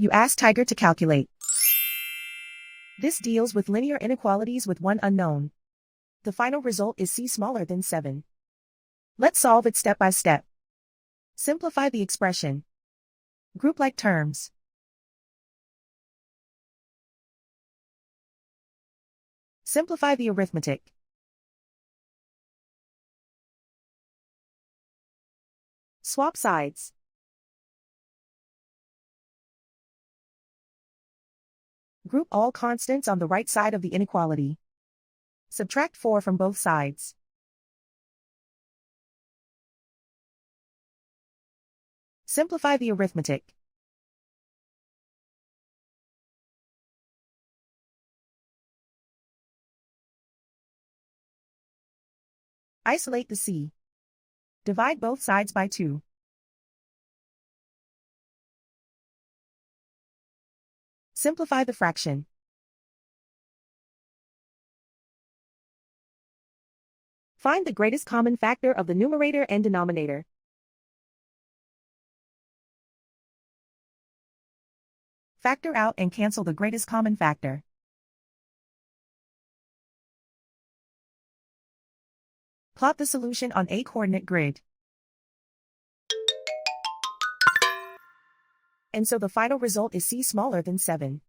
You ask Tiger to calculate. This deals with linear inequalities with one unknown. The final result is c smaller than 7. Let's solve it step by step. Simplify the expression. Group like terms. Simplify the arithmetic. Swap sides. Group all constants on the right side of the inequality. Subtract 4 from both sides. Simplify the arithmetic. Isolate the c. Divide both sides by 2. Simplify the fraction. Find the greatest common factor of the numerator and denominator. Factor out and cancel the greatest common factor. Plot the solution on a coordinate grid. And so the final result is c smaller than 7.